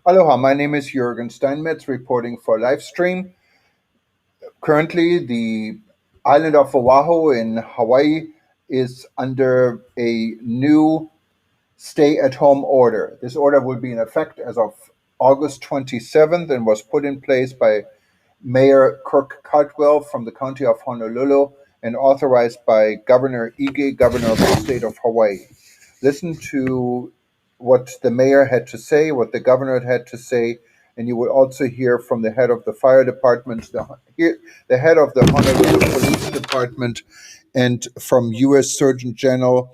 Aloha, my name is Jürgen Steinmetz reporting for Livestream. Currently, the island of Oahu in Hawaii is under a new stay at home order. This order will be in effect as of August 27th and was put in place by Mayor Kirk Caldwell from the county of Honolulu and authorized by Governor Ige, governor of the state of Hawaii. Listen to what the mayor had to say, what the governor had to say, and you will also hear from the head of the fire department, the head of the Honolulu Police Department, and from U.S. Surgeon General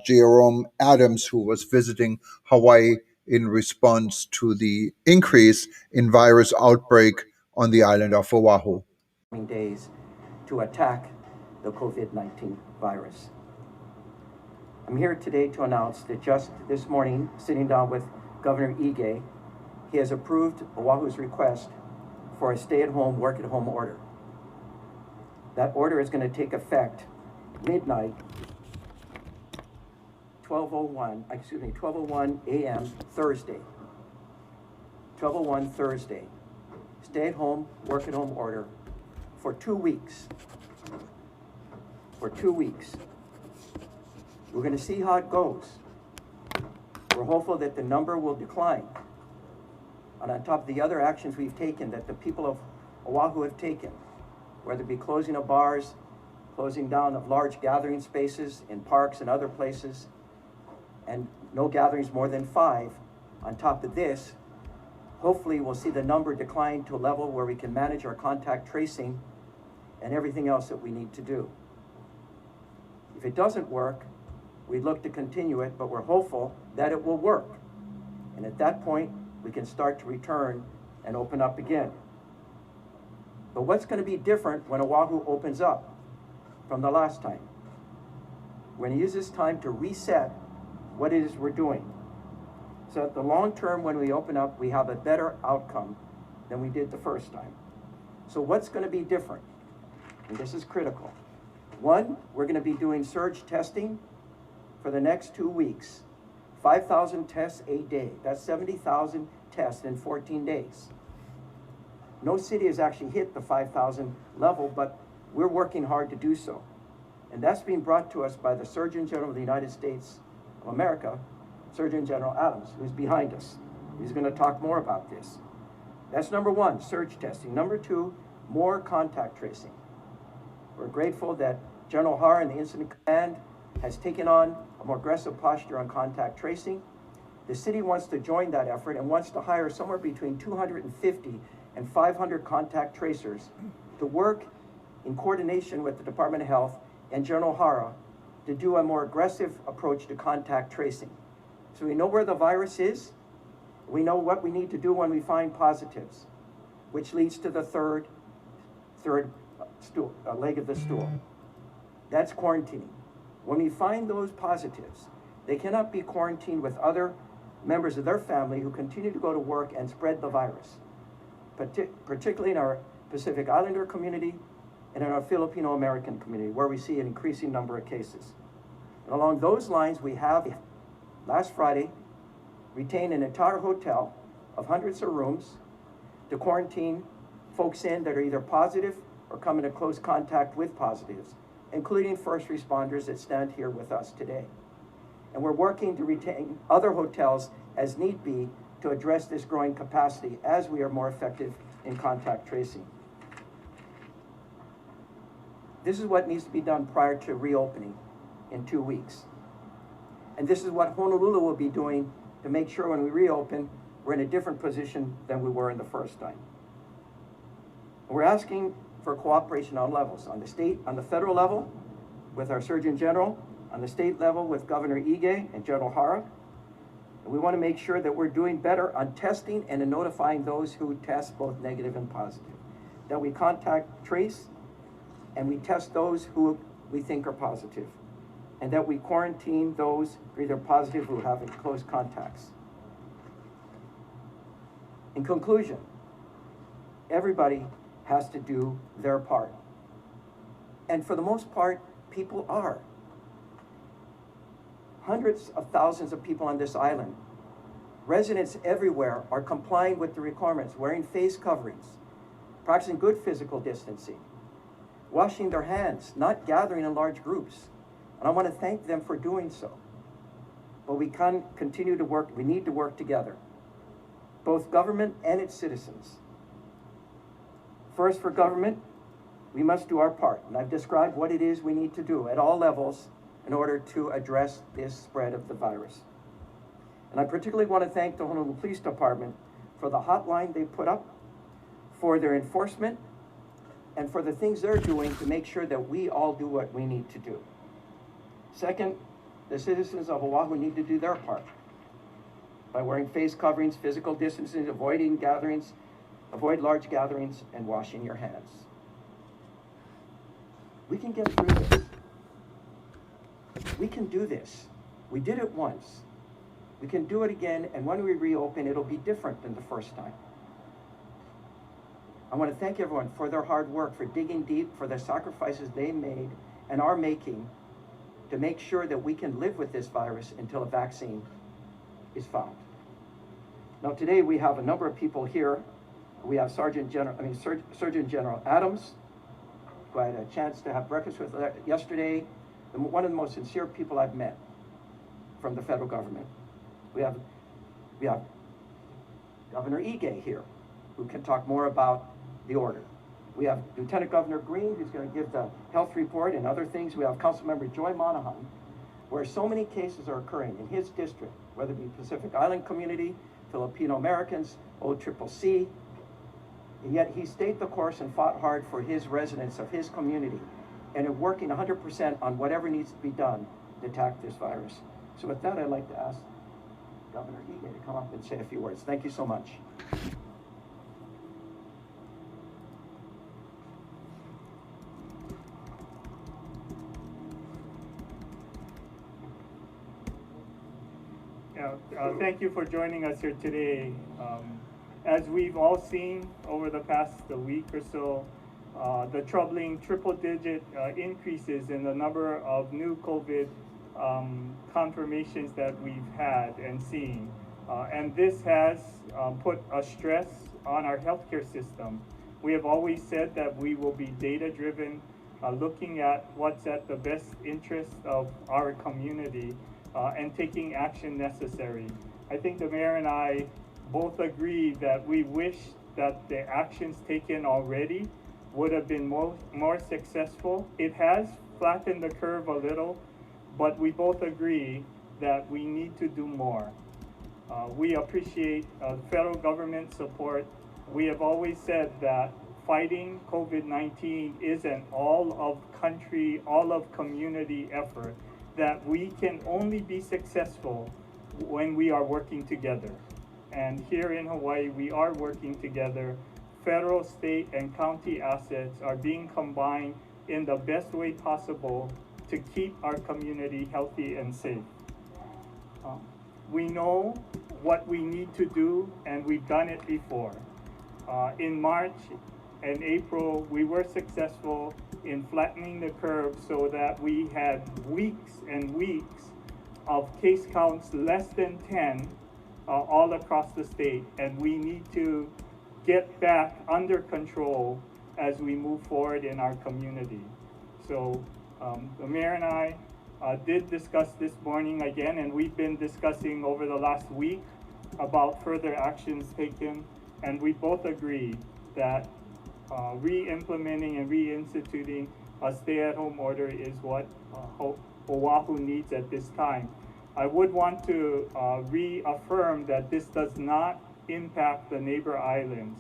Jerome Adams, who was visiting Hawaii in response to the increase in virus outbreak on the island of Oahu. Days to attack the COVID-19 virus. I'm here today to announce that just this morning, sitting down with Governor Ige, he has approved Oahu's request for a stay-at-home, work-at-home order. That order is going to take effect midnight, 12:01 a.m. Thursday. 12:01 Thursday. Stay-at-home, work-at-home order for 2 weeks. For 2 weeks. We're going to see how it goes. We're hopeful that the number will decline. And on top of the other actions we've taken, that the people of Oahu have taken, whether it be closing of bars, closing down of large gathering spaces in parks and other places, and no gatherings more than 5. On top of this, hopefully we'll see the number decline to a level where we can manage our contact tracing and everything else that we need to do. If it doesn't work, we look to continue it, but we're hopeful that it will work. And at that point, we can start to return and open up again. But what's going to be different when Oahu opens up from the last time? We're going to use this time to reset what it is we're doing. So at the long term, when we open up, we have a better outcome than we did the first time. So what's going to be different? And this is critical. One, we're going to be doing surge testing for the next 2 weeks. 5,000 tests a day. That's 70,000 tests in 14 days. No city has actually hit the 5,000 level, but we're working hard to do so. And that's being brought to us by the Surgeon General of the United States of America, Surgeon General Adams, who's behind us. He's going to talk more about this. That's number one, surge testing. Number two, more contact tracing. We're grateful that General Hara and the Incident Command has taken on a more aggressive posture on contact tracing. The city wants to join that effort and wants to hire somewhere between 250 and 500 contact tracers to work in coordination with the Department of Health and General Hara to do a more aggressive approach to contact tracing. So we know where the virus is. We know what we need to do when we find positives, which leads to the third leg of the stool. That's quarantining. When we find those positives, they cannot be quarantined with other members of their family who continue to go to work and spread the virus, particularly in our Pacific Islander community and in our Filipino American community, where we see an increasing number of cases. And along those lines, we have, last Friday, retained an entire hotel of hundreds of rooms to quarantine folks in that are either positive or come into close contact with positives, including first responders that stand here with us today. And we're working to retain other hotels as need be to address this growing capacity as we are more effective in contact tracing. This is what needs to be done prior to reopening in 2 weeks. And this is what Honolulu will be doing to make sure when we reopen, we're in a different position than we were in the first time. We're asking for cooperation on levels, on the federal level with our Surgeon General, on the state level with Governor Ige and General Hara. And we want to make sure that we're doing better on testing and in notifying those who test both negative and positive. That we contact trace and we test those who we think are positive. And that we quarantine those who are either positive who have close contacts. In conclusion, everybody has to do their part. And for the most part, people are. Hundreds of thousands of people on this island Residents everywhere are complying with the requirements, wearing face coverings, practicing good physical distancing, washing their hands, not gathering in large groups. And I want to thank them for doing so. But we can continue to work, we need to work together, both government and its citizens. First, for government, we must do our part. And I've described what it is we need to do at all levels in order to address this spread of the virus. And I particularly want to thank the Honolulu Police Department for the hotline they put up, for their enforcement, and for the things they're doing to make sure that we all do what we need to do. Second, the citizens of Oahu need to do their part by wearing face coverings, physical distancing, avoiding gatherings, avoid large gatherings, and washing your hands. We can get through this. We can do this. We did it once. We can do it again, and when we reopen, it'll be different than the first time. I want to thank everyone for their hard work, for digging deep, for the sacrifices they made and are making to make sure that we can live with this virus until a vaccine is found. Now today we have a number of people here. We have Surgeon General Adams, who I had a chance to have breakfast with yesterday, one of the most sincere people I've met from the federal government. We have Governor Ige here, who can talk more about the order. We have Lieutenant Governor Green, who's going to give the health report and other things. We have Councilmember Joy Monahan, where so many cases are occurring in his district, whether it be Pacific Island community, Filipino Americans, OCCC, and yet he stayed the course and fought hard for his residents of his community and are working 100% on whatever needs to be done to attack this virus. So with that, I'd like to ask Governor Ige to come up and say a few words. Thank you so much. Thank you for joining us here today. As we've all seen over the past week or so, the troubling triple-digit increases in the number of new COVID confirmations that we've had and seen. And this has put a stress on our healthcare system. We have always said that we will be data-driven, looking at what's at the best interest of our community and taking action necessary. I think the mayor and I both agree that we wish that the actions taken already would have been more successful. It has flattened the curve a little, but we both agree that we need to do more. We appreciate federal government support. We have always said that fighting COVID-19 is an all of country, all of community effort, that we can only be successful when we are working together. And here in Hawaii, we are working together. Federal, state, and county assets are being combined in the best way possible to keep our community healthy and safe. We know what we need to do, and we've done it before. In March and April, we were successful in flattening the curve so that we had weeks and weeks of case counts less than 10 all across the state, and we need to get back under control as we move forward in our community. So the mayor and I did discuss this morning again, and we've been discussing over the last week about further actions taken, and we both agree that re-implementing and reinstituting a stay-at-home order is what Oahu needs at this time. I would want to reaffirm that this does not impact the neighbor islands.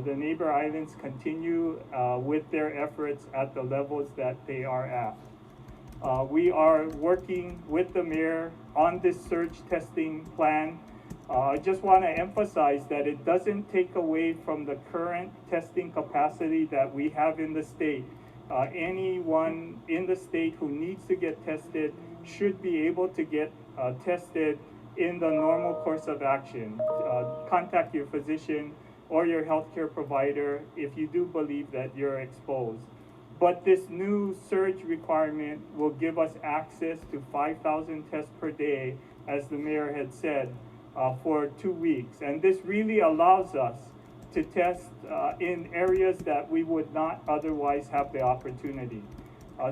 The neighbor islands continue with their efforts at the levels that they are at. We are working with the mayor on this surge testing plan. I just want to emphasize that it doesn't take away from the current testing capacity that we have in the state. Anyone in the state who needs to get tested should be able to get tested in the normal course of action. Contact your physician or your healthcare provider if you do believe that you're exposed. But this new surge requirement will give us access to 5,000 tests per day, as the mayor had said, for 2 weeks. And this really allows us to test in areas that we would not otherwise have the opportunity.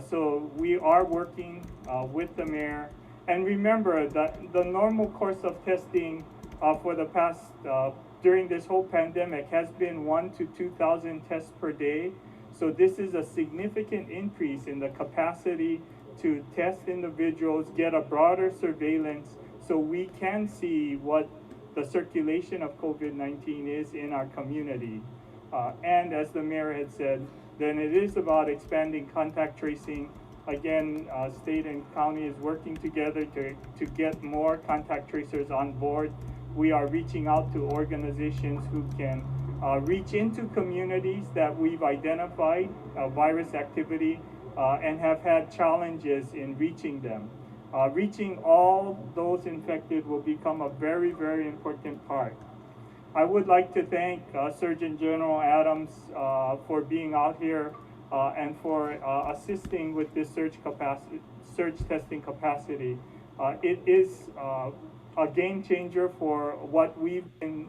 So we are working with the mayor. And remember that the normal course of testing for the past, during this whole pandemic has been 1,000 to 2,000 tests per day. So this is a significant increase in the capacity to test individuals, get a broader surveillance, so we can see what the circulation of COVID-19 is in our community. And as the mayor had said, then it is about expanding contact tracing. Again, state and county is working together to get more contact tracers on board. We are reaching out to organizations who can reach into communities that we've identified virus activity and have had challenges in reaching them. Reaching all those infected will become a very, very important part. I would like to thank Surgeon General Adams for being out here and for assisting with this surge testing capacity. It is a game changer for what we've been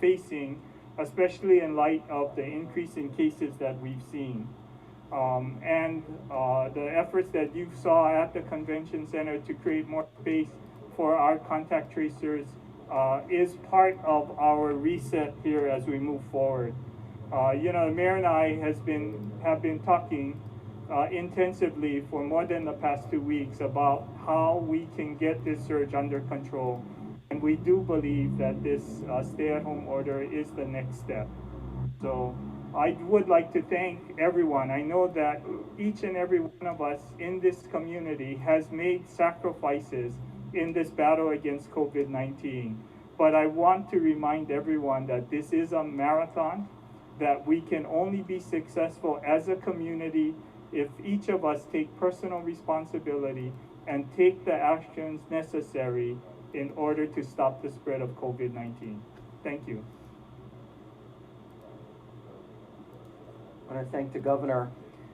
facing, especially in light of the increase in cases that we've seen. And the efforts that you saw at the convention center to create more space for our contact tracers is part of our reset here as we move forward. You know, the mayor and I have been talking intensively for more than the past 2 weeks about how we can get this surge under control. And we do believe that this stay-at-home order is the next step. So I would like to thank everyone. I know that each and every one of us in this community has made sacrifices in this battle against COVID-19. But I want to remind everyone that this is a marathon, that we can only be successful as a community if each of us take personal responsibility and take the actions necessary in order to stop the spread of COVID-19. Thank you. I want to thank the governor.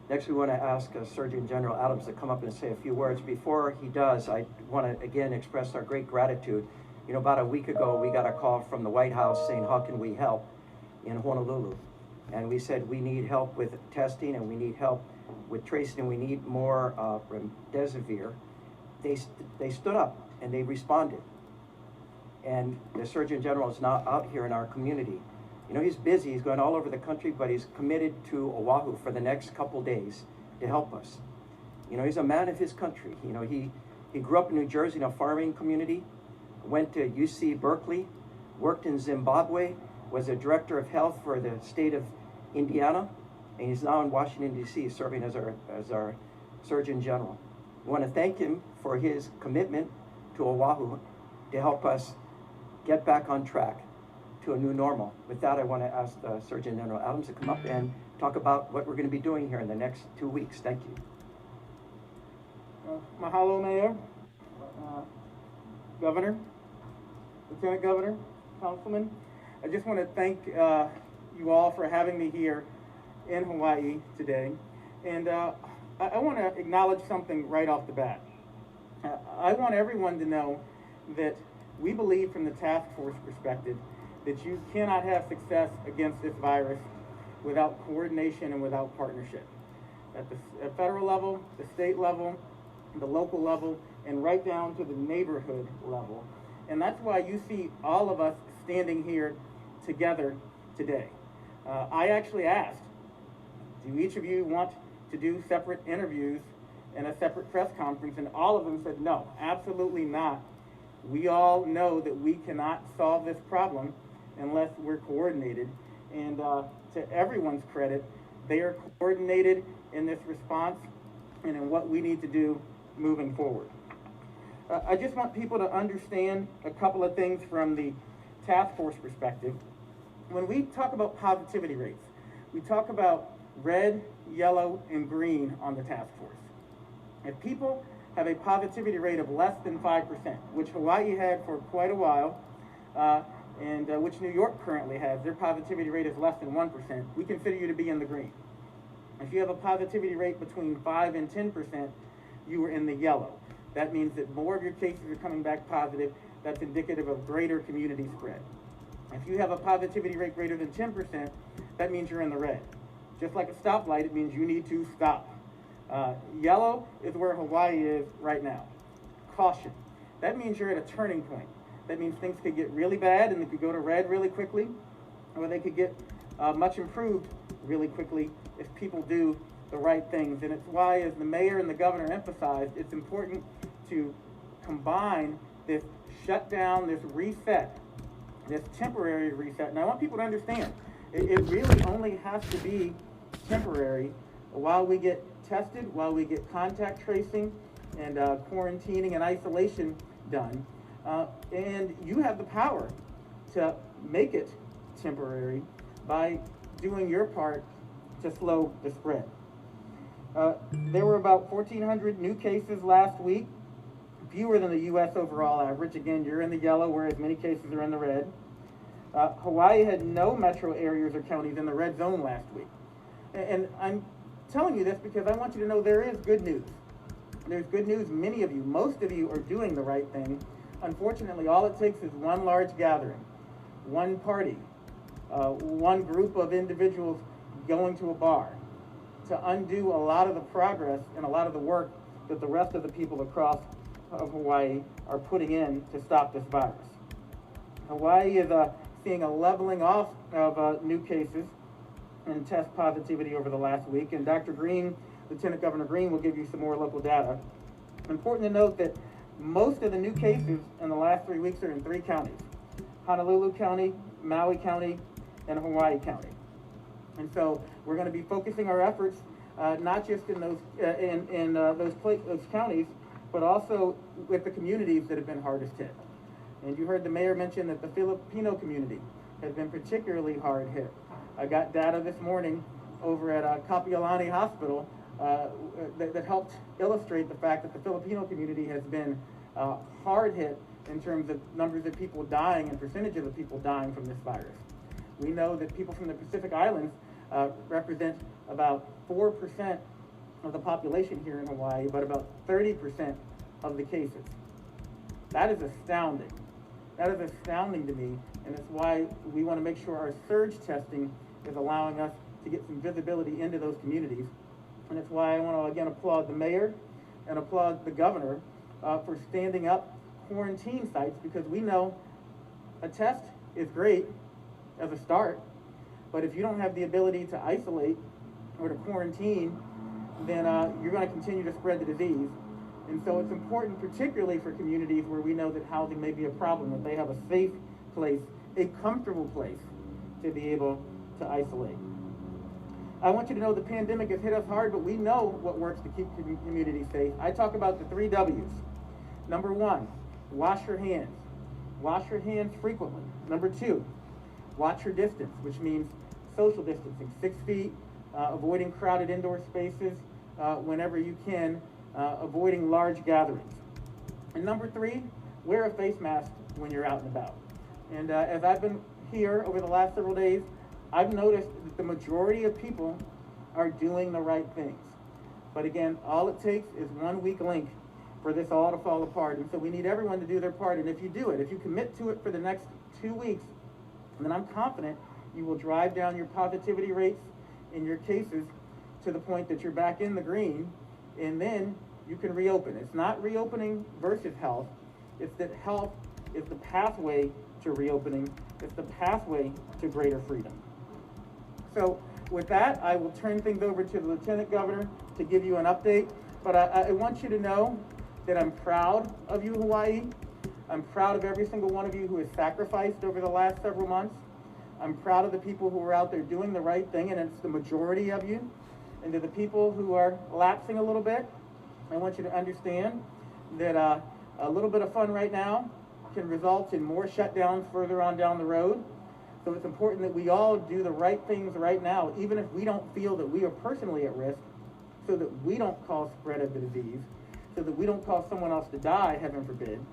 Next, we want to ask Surgeon General Adams to come up and say a few words. Before he does, I want to again express our great gratitude. You know, about a week ago, we got a call from the White House saying, how can we help in Honolulu? And we said, we need help with testing and we need help with tracing and we need more remdesivir. They stood up and they responded. And the Surgeon General is now out here in our community. You know, he's busy, he's going all over the country, but he's committed to Oahu for the next couple days to help us. You know, he's a man of his country. You know, he grew up in New Jersey in a farming community, went to UC Berkeley, worked in Zimbabwe, was a director of health for the state of Indiana, and he's now in Washington, D.C., serving as our Surgeon General. We want to thank him for his commitment to Oahu to help us get back on track to a new normal. With that, I want to ask Surgeon General Adams to come up and talk about what we're going to be doing here in the next 2 weeks. Thank you. Mahalo, Mayor, Governor, Lieutenant Governor, Councilman. I just want to thank you all for having me here in Hawaii today. And I want to acknowledge something right off the bat. I want everyone to know that we believe from the task force perspective that you cannot have success against this virus without coordination and without partnership. At the federal level, the state level, the local level, and right down to the neighborhood level. And that's why you see all of us standing here together today. I actually asked, do each of you want to do separate interviews and a separate press conference? And all of them said, no, absolutely not. We all know that we cannot solve this problem unless we're coordinated. And to everyone's credit, they are coordinated in this response and in what we need to do moving forward. I just want people to understand a couple of things from the task force perspective. When we talk about positivity rates, we talk about red, yellow, and green on the task force. If people have a positivity rate of less than 5%, which Hawaii had for quite a while, and which New York currently has, their positivity rate is less than 1%, we consider you to be in the green. If you have a positivity rate between 5 and 10%, you are in the yellow. That means that more of your cases are coming back positive that's indicative of greater community spread. If you have a positivity rate greater than 10%, that means you're in the red. Just like a stoplight, it means you need to stop. Yellow is where Hawaii is right now. Caution. That means you're at a turning point. That means things could get really bad and they could go to red really quickly, or they could get much improved really quickly if people do the right things. And it's why, as the mayor and the governor emphasized, it's important to combine this shutdown, this reset, this temporary reset. And I want people to understand, it really only has to be temporary while we get tested, while we get contact tracing and quarantining and isolation done. And you have the power to make it temporary by doing your part to slow the spread. There were about 1,400 new cases last week, fewer than the U.S. overall average. Again, you're in the yellow, whereas many cases are in the red. Hawaii had no metro areas or counties in the red zone last week. And I'm telling you this because I want you to know there is good news. There's good news. Many of you, most of you, are doing the right thing. Unfortunately, all it takes is one large gathering, one party, one group of individuals going to a bar to undo a lot of the progress and a lot of the work that the rest of the people across of Hawaii are putting in to stop this virus. Hawaii is seeing a leveling off of new cases and test positivity over the last week, and Dr. Green, Lieutenant Governor Green, will give you some more local data. Important to note that most of the new cases in the last 3 weeks are in 3 counties: Honolulu County, Maui County, and Hawaii County. And so we're going to be focusing our efforts not just in those those counties, but also with the communities that have been hardest hit. And you heard the mayor mention that the Filipino community has been particularly hard hit. I got data this morning over at Kapiolani Hospital that helped illustrate the fact that the Filipino community has been hard hit in terms of numbers of people dying and percentages of people dying from this virus. We know that people from the Pacific Islands represent about 4% of the population here in Hawaii, but about 30% of the cases. That is astounding. That is astounding to me, and it's why we want to make sure our surge testing is allowing us to get some visibility into those communities. And it's why I want to again applaud the mayor and applaud the governor for standing up quarantine sites, because we know a test is great as a start, but if you don't have the ability to isolate or to quarantine, then you're going to continue to spread the disease. And so it's important, particularly for communities where we know that housing may be a problem, that they have a safe place, a comfortable place to be able to isolate. I want you to know the pandemic has hit us hard, but we know what works to keep communities safe. I talk about the 3 W's. Number 1, wash your hands. Wash your hands frequently. Number 2, watch your distance, which means social distancing, 6 feet, avoiding crowded indoor spaces whenever you can, avoiding large gatherings. And number 3, wear a face mask when you're out and about. And as I've been here over the last several days, I've noticed that the majority of people are doing the right things. But again, all it takes is one weak link for this all to fall apart. And so we need everyone to do their part. And if you do it, if you commit to it for the next 2 weeks, then I'm confident you will drive down your positivity rates in your cases to the point that you're back in the green, and then you can reopen. It's not reopening versus health. It's that health is the pathway to reopening. It's the pathway to greater freedom. So with that, I will turn things over to the Lieutenant Governor to give you an update. But I want you to know that I'm proud of you, Hawaii. I'm proud of every single one of you who has sacrificed over the last several months. I'm proud of the people who are out there doing the right thing, and it's the majority of you. And to the people who are lapsing a little bit, I want you to understand that a little bit of fun right now can result in more shutdowns further on down the road. So it's important that we all do the right things right now, even if we don't feel that we are personally at risk, so that we don't cause spread of the disease, so that we don't cause someone else to die, heaven forbid,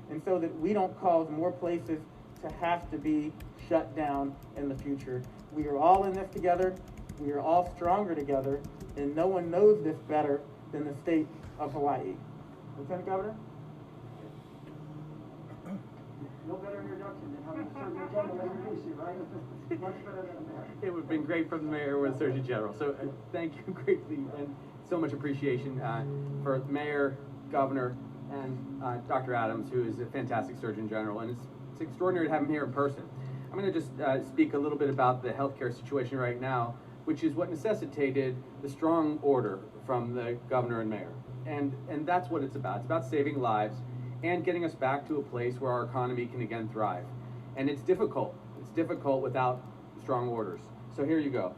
and so that we don't cause more places to have to be shut down in the future. We are all in this together. We are all stronger together, and no one knows this better than the state of Hawaii. Lieutenant Governor? No better introduction than having the Surgeon General introduce you, right? Much better than the mayor. It would have been great from the mayor or the Surgeon General. So thank you greatly, and so much appreciation for the mayor, governor, and Dr. Adams, who is a fantastic Surgeon General, and it's extraordinary to have him here in person. I'm going to just speak a little bit about the healthcare situation right now, which is what necessitated the strong order from the governor and mayor. And that's what it's about. It's about saving lives and getting us back to a place where our economy can again thrive. And it's difficult. It's difficult without strong orders. So here you go.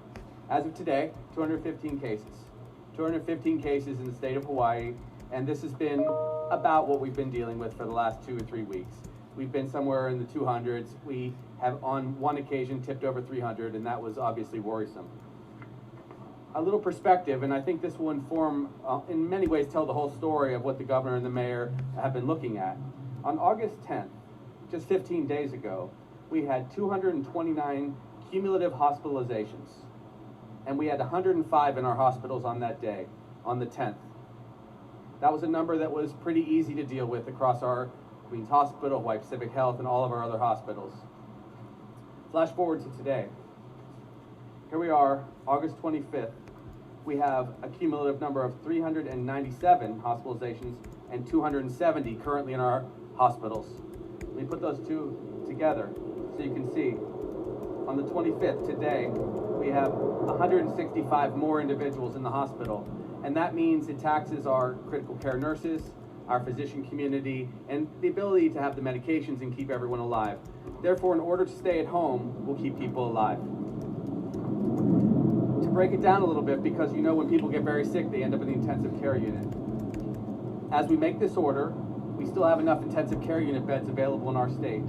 As of today, 215 cases. 215 cases in the state of Hawaii, and this has been about what we've been dealing with for the last 2 or 3 weeks. We've been somewhere in the 200s. We have on one occasion tipped over 300, and that was obviously worrisome. A little perspective, and I think this will inform, in many ways, tell the whole story of what the governor and the mayor have been looking at. On August 10th, just 15 days ago, we had 229 cumulative hospitalizations, and we had 105 in our hospitals on that day, on the 10th. That was a number that was pretty easy to deal with across our Queens Hospital, Hawaii Pacific Health, and all of our other hospitals. Flash forward to today. Here we are, August 25th. We have a cumulative number of 397 hospitalizations and 270 currently in our hospitals. Let me put those two together so you can see. On the 25th, today, we have 165 more individuals in the hospital. And that means it taxes our critical care nurses, our physician community, and the ability to have the medications and keep everyone alive. Therefore, in order to stay at home, we'll keep people alive. To break it down a little bit, because you know when people get very sick, they end up in the intensive care unit. As we make this order, we still have enough intensive care unit beds available in our state.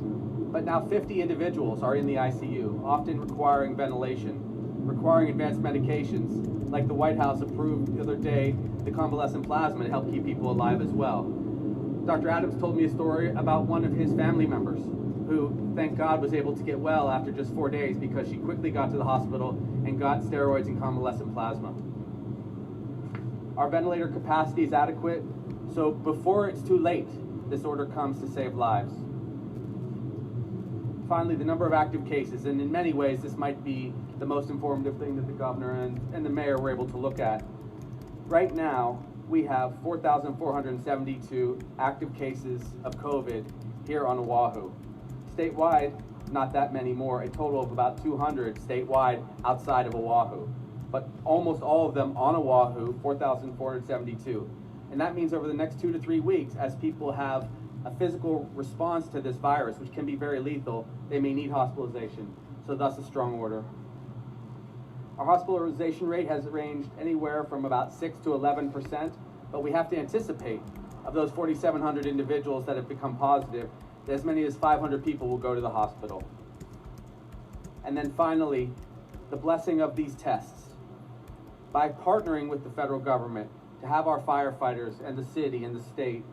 But now 50 individuals are in the ICU, often requiring ventilation, requiring advanced medications, like the White House approved the other day, the convalescent plasma to help keep people alive as well. Dr. Adams told me a story about one of his family members who, thank God, was able to get well after just 4 days because she quickly got to the hospital and got steroids and convalescent plasma. Our ventilator capacity is adequate, so before it's too late, this order comes to save lives. Finally, the number of active cases, and in many ways this might be the most informative thing that the governor and the mayor were able to look at. Right now, we have 4,472 active cases of COVID here on Oahu. Statewide, not that many more, a total of about 200 statewide outside of Oahu. But almost all of them on Oahu, 4,472. And that means over the next 2 to 3 weeks, as people have a physical response to this virus, which can be very lethal, they may need hospitalization. So thus a strong order. Our hospitalization rate has ranged anywhere from about 6 to 11%, but we have to anticipate of those 4,700 individuals that have become positive, that as many as 500 people will go to the hospital. And then finally, the blessing of these tests. By partnering with the federal government to have our firefighters and the city and the state,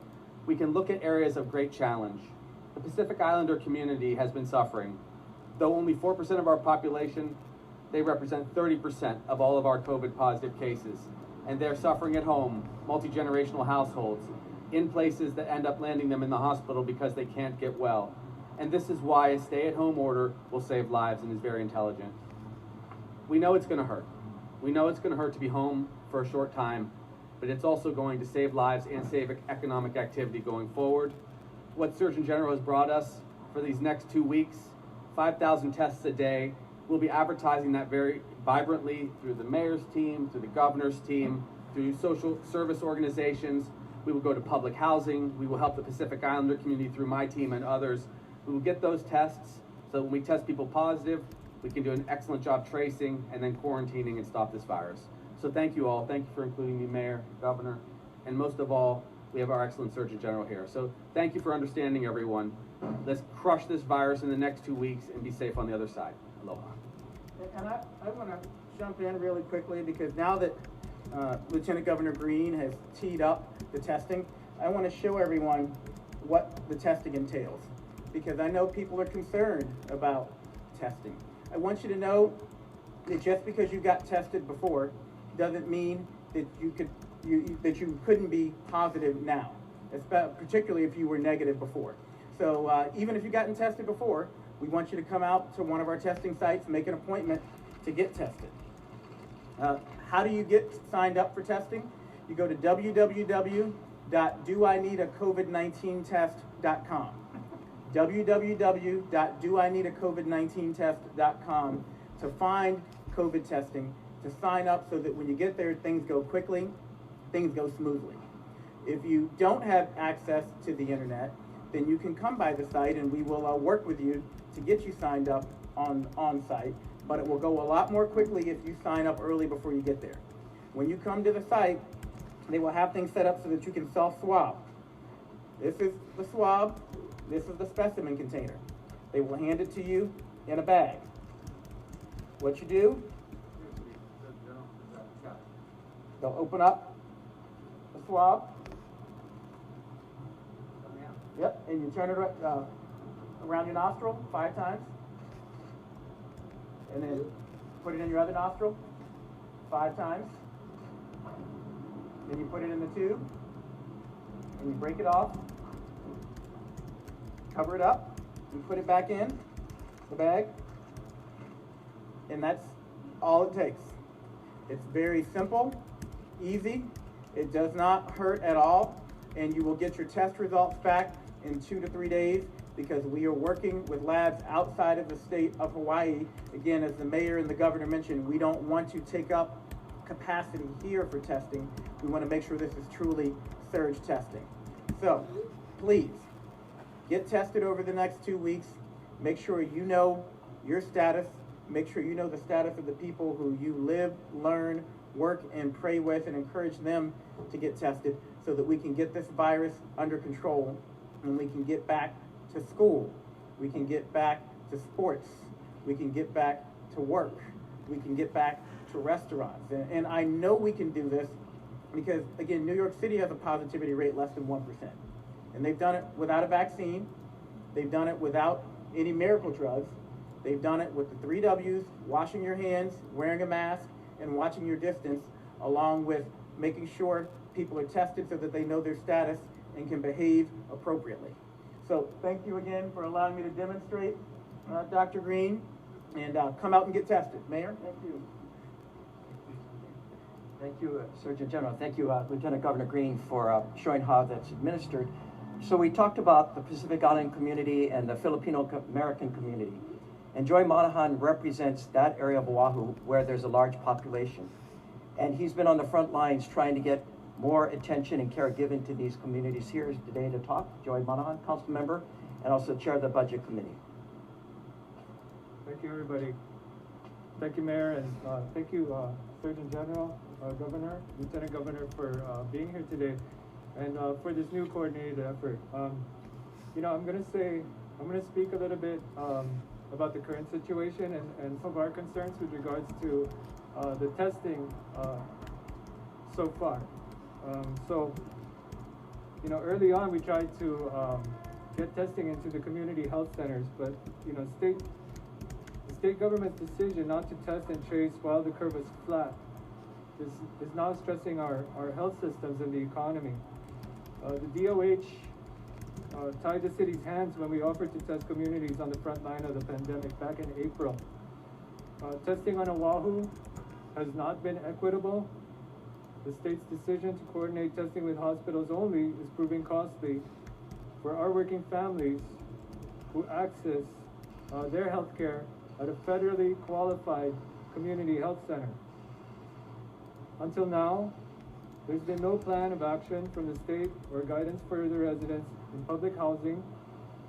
we can look at areas of great challenge. The Pacific Islander community has been suffering. Though only 4% of our population, they represent 30% of all of our COVID positive cases. And they're suffering at home, multi-generational households, in places that end up landing them in the hospital because they can't get well. And this is why a stay-at-home order will save lives and is very intelligent. We know it's gonna hurt. We know it's gonna hurt to be home for a short time, but it's also going to save lives and save economic activity going forward. What Surgeon General has brought us for these next 2 weeks, 5,000 tests a day. We'll be advertising that very vibrantly through the mayor's team, through the governor's team, through social service organizations. We will go to public housing. We will help the Pacific Islander community through my team and others. We will get those tests so when we test people positive, we can do an excellent job tracing and then quarantining and stop this virus. So thank you all. Thank you for including me, Mayor, Governor, and most of all, we have our excellent Surgeon General here. So thank you for understanding, everyone. Let's crush this virus in the next 2 weeks and be safe on the other side. Aloha. And I want to jump in really quickly because now that Lieutenant Governor Green has teed up the testing, I want to show everyone what the testing entails because I know people are concerned about testing. I want you to know that just because you got tested before doesn't mean that you couldn't be positive now, particularly if you were negative before. So even if you've gotten tested before, we want you to come out to one of our testing sites, make an appointment to get tested. How do you get signed up for testing? You go to www.doineedacovid19test.com. www.doineedacovid19test.com to find COVID testing, to sign up so that when you get there, things go quickly, things go smoothly. If you don't have access to the internet, then you can come by the site and we will work with you to get you signed up on site, but it will go a lot more quickly if you sign up early before you get there. When you come to the site, they will have things set up so that you can self-swab. This is the swab, this is the specimen container. They will hand it to you in a bag. What you do, they'll open up the swab. Yep, and you turn it around your nostril 5 times. And then put it in your other nostril 5 times. Then you put it in the tube. And you break it off. Cover it up. You put it back in the bag. And that's all it takes. It's very simple, easy. It does not hurt at all. And you will get your test results back in 2 to 3 days, because we are working with labs outside of the state of Hawaii. Again, as the mayor and the governor mentioned, we don't want to take up capacity here for testing. We want to make sure this is truly surge testing. So please get tested over the next 2 weeks. Make sure you know your status. Make sure you know the status of the people who you live, learn, work, and pray with, and encourage them to get tested so that we can get this virus under control and we can get back to school, we can get back to sports, we can get back to work, we can get back to restaurants. And I know we can do this because, again, New York City has a positivity rate less than 1%. And they've done it without a vaccine, they've done it without any miracle drugs, they've done it with the 3 W's, washing your hands, wearing a mask, and watching your distance, along with making sure people are tested so that they know their status and can behave appropriately. So thank you again for allowing me to demonstrate, Dr. Green, and come out and get tested. Mayor, thank you. Thank you, Surgeon General. Thank you, Lieutenant Governor Green, for showing how that's administered. So we talked about the Pacific Island community and the Filipino American community. And Joy Monahan represents that area of Oahu where there's a large population. And he's been on the front lines trying to get more attention and care given to these communities. Here today to talk, Joy Monahan, council member, and also chair of the budget committee. Thank you, everybody. Thank you, Mayor, and thank you, Surgeon General, Governor, Lieutenant Governor, for being here today, and for this new coordinated effort. You know, I'm going to speak a little bit about the current situation and some of our concerns with regards to the testing so far. So, you know, early on we tried to get testing into the community health centers, but, you know, the state government's decision not to test and trace while the curve is flat is now stressing our health systems and the economy. The DOH tied the city's hands when we offered to test communities on the front line of the pandemic back in April. Testing on Oahu has not been equitable. The state's decision to coordinate testing with hospitals only is proving costly for our working families who access their health care at a federally qualified community health center. Until now, there's been no plan of action from the state or guidance for the residents in public housing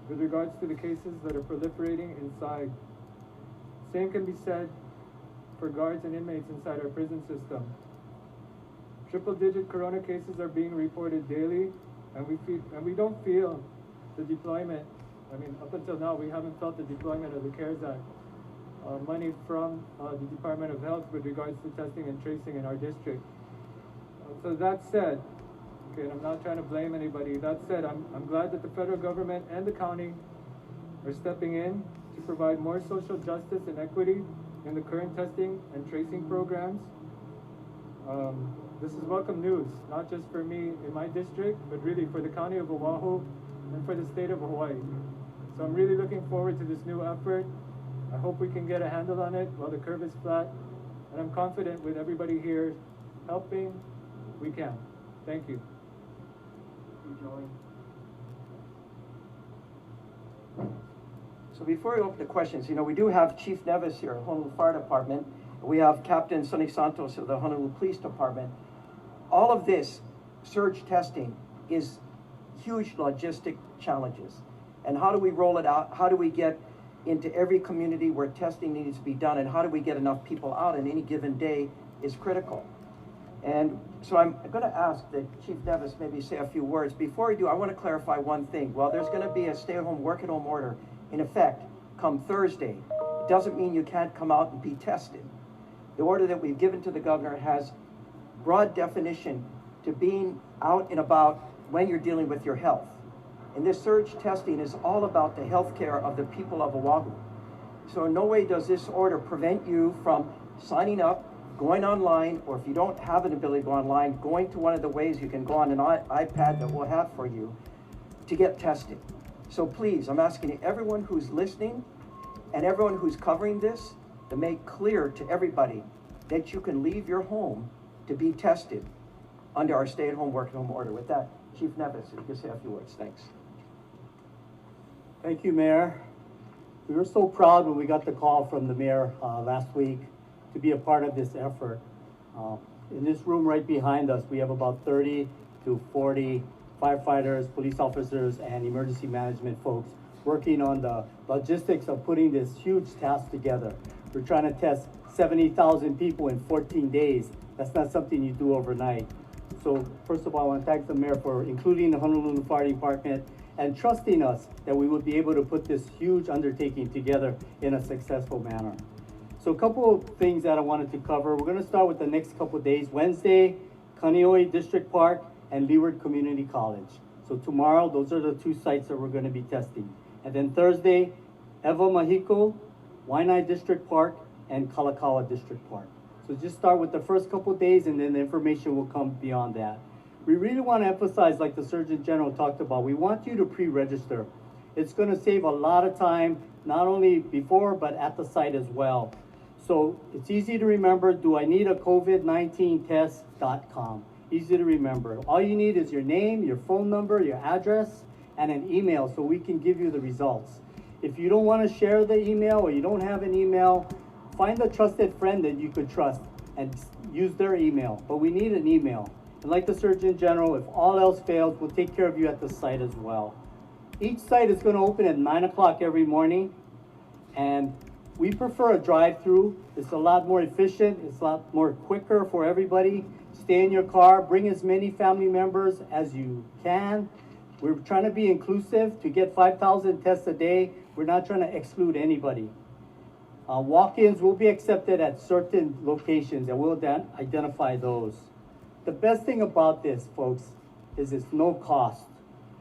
with regards to the cases that are proliferating inside. Same can be said for guards and inmates inside our prison system. Triple-digit corona cases are being reported daily, and we don't feel the deployment. I mean, up until now, we haven't felt the deployment of the CARES Act money from the Department of Health with regards to testing and tracing in our district. So that said, okay, and I'm not trying to blame anybody. That said, I'm glad that the federal government and the county are stepping in to provide more social justice and equity in the current testing and tracing programs. This is welcome news, not just for me in my district, but really for the county of Oahu and for the state of Hawaii. So I'm really looking forward to this new effort. I hope we can get a handle on it while the curve is flat, and I'm confident with everybody here helping, we can. Thank you. So before we open the questions, we do have Chief Nevis here, Honolulu Fire Department. We have Captain Sonny Santos of the Honolulu Police Department. All of this surge testing is huge logistic challenges. And how do we roll it out? How do we get into every community where testing needs to be done? And how do we get enough people out in any given day is critical. And so I'm going to ask that Chief Nevis maybe say a few words. Before we do, I want to clarify one thing. While there's going to be a stay-at-home, work-at-home order in effect come Thursday, it doesn't mean you can't come out and be tested. The order that we've given to the governor has broad definition to being out and about when you're dealing with your health. And this surge testing is all about the health care of the people of Oahu. So in no way does this order prevent you from signing up, going online, or if you don't have an ability to go online, going to one of the ways you can go on an iPad that we'll have for you to get tested. So please, I'm asking everyone who's listening and everyone who's covering this to make clear to everybody that you can leave your home to be tested under our stay-at-home, work-at-home order. With that, Chief Nevis, if you could say a few words. Thanks. Thank you, Mayor. We were so proud when we got the call from the mayor last week to be a part of this effort. In this room right behind us, we have about 30 to 40 firefighters, police officers, and emergency management folks working on the logistics of putting this huge task together. We're trying to test 70,000 people in 14 days. That's not something you do overnight. So first of all, I want to thank the mayor for including the Honolulu Fire Department and trusting us that we would be able to put this huge undertaking together in a successful manner. So a couple of things that I wanted to cover. We're going to start with the next couple of days. Wednesday, Kaneohe District Park and Leeward Community College. So tomorrow, those are the two sites that we're going to be testing. And then Thursday, Ewa Mahiko, Waianae District Park, and Kalakaua District Park. So just start with the first couple of days, and then the information will come beyond that. We really want to emphasize, like the Surgeon General talked about, we want you to pre-register. It's going to save a lot of time, not only before, but at the site as well. So it's easy to remember, do I need a COVID-19 test.com. Easy to remember. All you need is your name, your phone number, your address, and an email so we can give you the results. If you don't want to share the email or you don't have an email, find a trusted friend that you could trust and use their email. But we need an email. And like the Surgeon General, if all else fails, we'll take care of you at the site as well. Each site is going to open at 9 o'clock every morning. And we prefer a drive-through. It's a lot more efficient. It's a lot more quicker for everybody. Stay in your car. Bring as many family members as you can. We're trying to be inclusive. To get 5,000 tests a day, we're not trying to exclude anybody. Walk-ins will be accepted at certain locations, and we'll identify those. The best thing about this, folks, is it's no cost.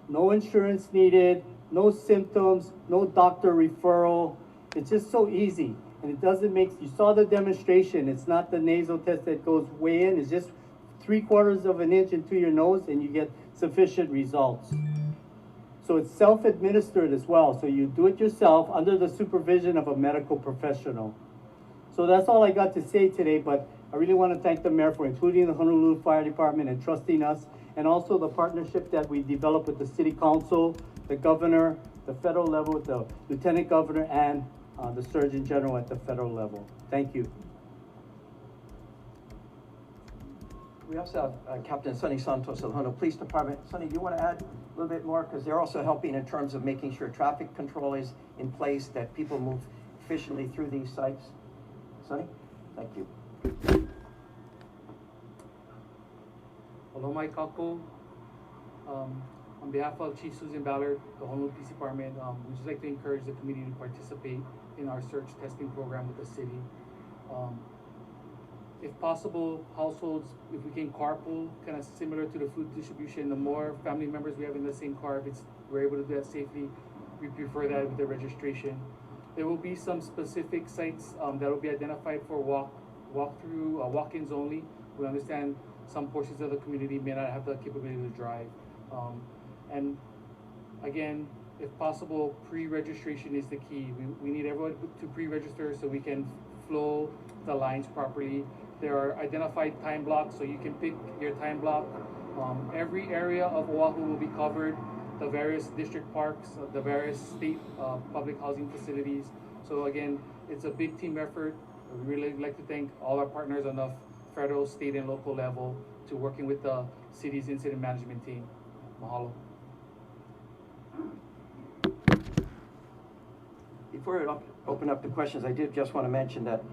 No insurance needed, no symptoms, no doctor referral. It's just so easy. And it doesn't make, you saw the demonstration. It's not the nasal test that goes way in. It's just 3/4 of an inch into your nose and you get sufficient results. So it's self-administered as well. So you do it yourself under the supervision of a medical professional. So that's all I got to say today, but I really want to thank the mayor for including the Honolulu Fire Department and trusting us, and also the partnership that we developed with the City Council, the governor, the federal level, the lieutenant governor, and the Surgeon General at the federal level. Thank you. We also have Captain Sonny Santos of the Honolulu Police Department. Sonny, do you want to add a little bit more? Because they're also helping in terms of making sure traffic control is in place, that people move efficiently through these sites. Sonny, thank you. Hello, Mike Kako. On behalf of Chief Susan Ballard, the Honolulu Police Department, we'd just like to encourage the community to participate in our surge testing program with the city. If possible, households, if we can carpool, kind of similar to the food distribution, the more family members we have in the same car, if we're able to do that safely, we prefer that with the registration. There will be some specific sites that will be identified for walk-ins only. We understand some portions of the community may not have the capability to drive. And Again, if possible, pre-registration is the key. We need everyone to pre-register so we can flow the lines properly. There are identified time blocks, so you can pick your time block. Every area of Oahu will be covered, the various district parks, the various state public housing facilities. So again, it's a big team effort. We really like to thank all our partners on the federal, state, and local level to working with the city's incident management team. Mahalo. Before I open up the questions, I did just want to mention that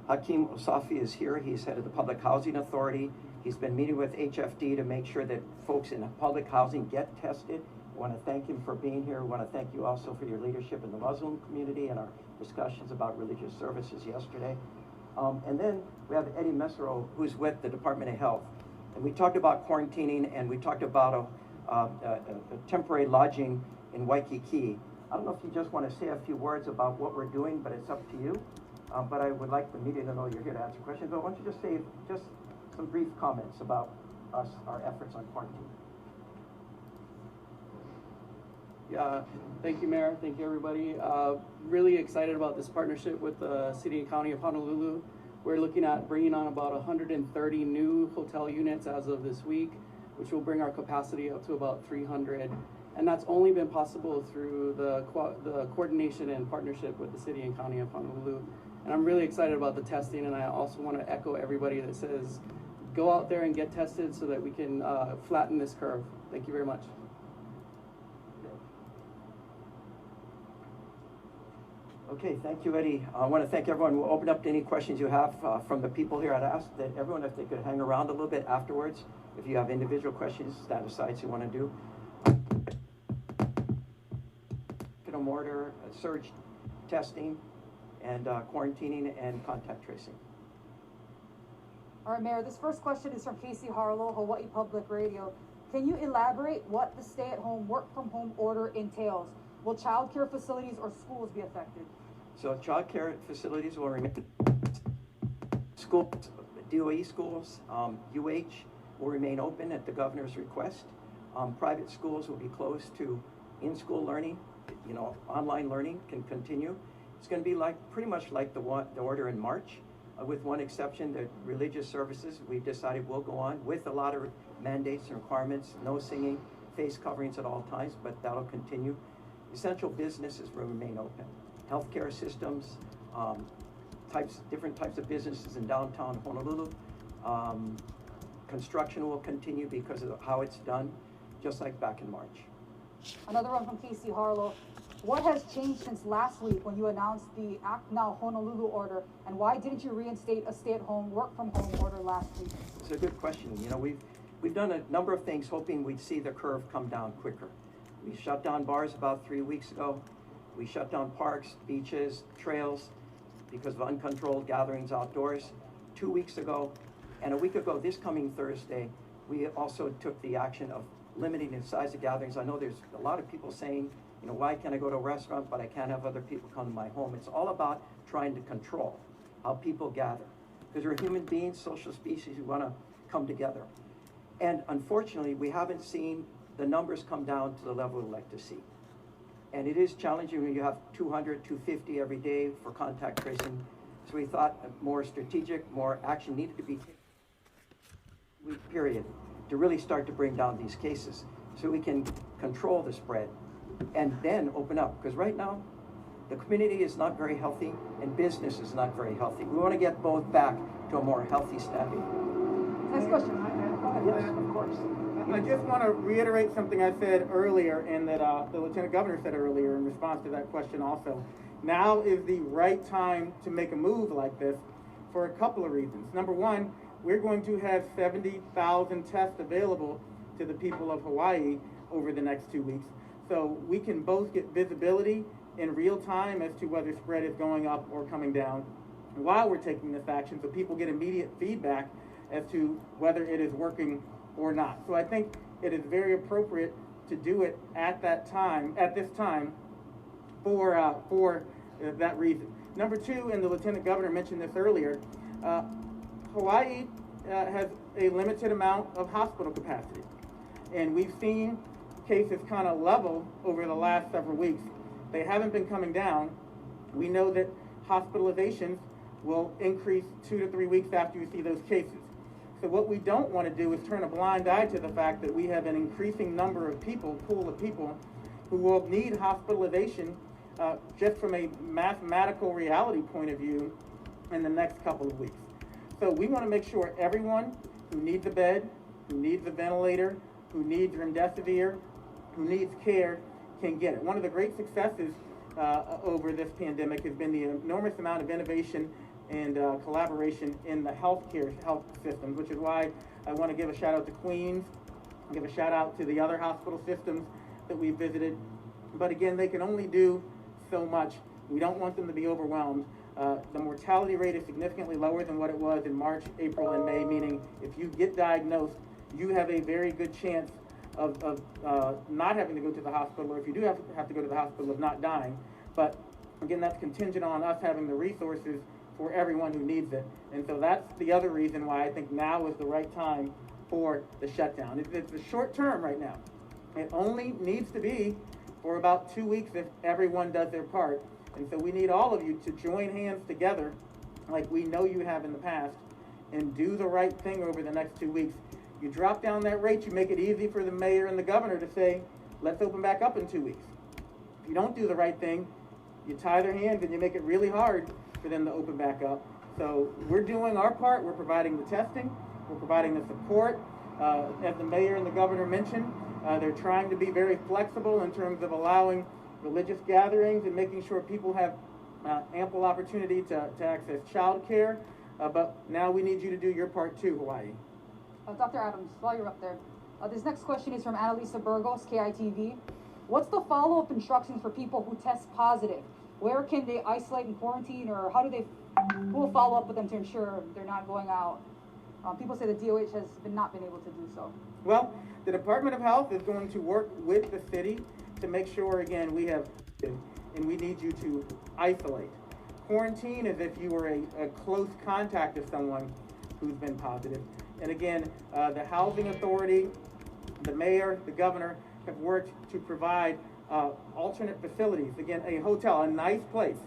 Hakeem Osafi is here. He's head of the Public Housing Authority. He's been meeting with HFD to make sure that folks in public housing get tested. I want to thank him for being here. I want to thank you also for your leadership in the Muslim community and our discussions about religious services yesterday. And then we have Eddie Mesero, who's with the Department of Health. And we talked about quarantining, and we talked about a temporary lodging in Waikiki. I don't know if you just want to say a few words about what we're doing, but it's up to you. But I would like the media to know you're here to answer questions. But why don't you just say just some brief comments about us, our efforts on quarantine. Yeah, thank you, Mayor. Thank you, everybody. Really excited about this partnership with the City and County of Honolulu. We're looking at bringing on about 130 new hotel units as of this week, which will bring our capacity up to about 300. And that's only been possible through the coordination and partnership with the City and County of Honolulu. And I'm really excited about the testing, and I also want to echo everybody that says, go out there and get tested so that we can flatten this curve. Thank you very much. Okay, thank you, Eddie. I want to thank everyone. We'll open up to any questions you have from the people here. I'd ask that everyone, if they could hang around a little bit afterwards. If you have individual questions, stand aside so you want to do. Mortar, surge testing, and quarantining and contact tracing. All right, Mayor, this first question is from Casey Harlow, Hawaii Public Radio. Can you elaborate what the stay-at-home, work-from-home order entails? Will child care facilities or schools be affected? So child care facilities will remain. Schools, DOE schools, UH will remain open at the governor's request. Private schools will be closed to in-school learning. You know, online learning can continue. It's going to be like pretty much like the order in March, with one exception, that religious services we've decided will go on with a lot of mandates and requirements, no singing, face coverings at all times, but that'll continue. Essential businesses will remain open. Healthcare systems, different types of businesses in downtown Honolulu. Construction will continue because of how it's done, just like back in March. Another one from Casey Harlow. What has changed since last week when you announced the Act Now Honolulu order, and why didn't you reinstate a stay-at-home, work-from-home order last week? It's a good question. You know, we've done a number of things hoping we'd see the curve come down quicker. We shut down bars about 3 weeks ago. We shut down parks, beaches, trails because of uncontrolled gatherings outdoors 2 weeks ago. And a week ago, this coming Thursday, we also took the action of limiting the size of gatherings. I know there's a lot of people saying, you know, why can't I go to a restaurant, but I can't have other people come to my home? It's all about trying to control how people gather. Because we're human beings, social species, who want to come together. And unfortunately, we haven't seen the numbers come down to the level we'd like to see. And it is challenging when you have 200, 250 every day for contact tracing. So we thought more strategic, more action needed to be taken. Period. To really start to bring down these cases so we can control the spread and then open up. Because right now, the community is not very healthy and business is not very healthy. We want to get both back to a more healthy standing. Next question. Yes, of course. I just want to reiterate something I said earlier and that the Lieutenant Governor said earlier in response to that question also. Now is the right time to make a move like this for a couple of reasons. Number one, we're going to have 70,000 tests available to the people of Hawaii over the next 2 weeks. So we can both get visibility in real time as to whether spread is going up or coming down while we're taking this action, so people get immediate feedback as to whether it is working or not. So I think it is very appropriate to do it at this time for that reason. Number two, and the Lieutenant Governor mentioned this earlier, Hawaii has a limited amount of hospital capacity. And we've seen cases kind of level over the last several weeks. They haven't been coming down. We know that hospitalizations will increase 2 to 3 weeks after you see those cases. So what we don't want to do is turn a blind eye to the fact that we have an increasing number of people, pool of people, who will need hospitalization just from a mathematical reality point of view in the next couple of weeks. So we want to make sure everyone who needs a bed, who needs a ventilator, who needs remdesivir, who needs care, can get it. One of the great successes over this pandemic has been the enormous amount of innovation and collaboration in the health systems, which is why I want to give a shout out to Queens, give a shout out to the other hospital systems that we visited. But again, they can only do so much. We don't want them to be overwhelmed. The mortality rate is significantly lower than what it was in March, April, and May, meaning if you get diagnosed, you have a very good chance of not having to go to the hospital, or if you do have to go to the hospital, of not dying. But again, that's contingent on us having the resources for everyone who needs it. And so that's the other reason why I think now is the right time for the shutdown. It's a short term right now. It only needs to be for about 2 weeks if everyone does their part. And so we need all of you to join hands together like we know you have in the past and do the right thing over the next 2 weeks. You drop down that rate, you make it easy for the mayor and the governor to say, let's open back up in 2 weeks. If you don't do the right thing, you tie their hands and you make it really hard for them to open back up. So we're doing our part. We're providing the testing. We're providing the support. As the mayor and the governor mentioned, they're trying to be very flexible in terms of allowing religious gatherings and making sure people have ample opportunity to access child care. But now we need you to do your part too, Hawaii. Dr. Adams, while you're up there, this next question is from Annalisa Burgos, KITV. What's the follow-up instructions for people who test positive? Where can they isolate and quarantine, or who will follow up with them to ensure they're not going out? People say the DOH has not been able to do so. Well, the Department of Health is going to work with the city to make sure, again, we have, and we need you to isolate. Quarantine is if you were a close contact of someone who's been positive. And again, the housing authority, the mayor, the governor have worked to provide alternate facilities. Again, a hotel, a nice place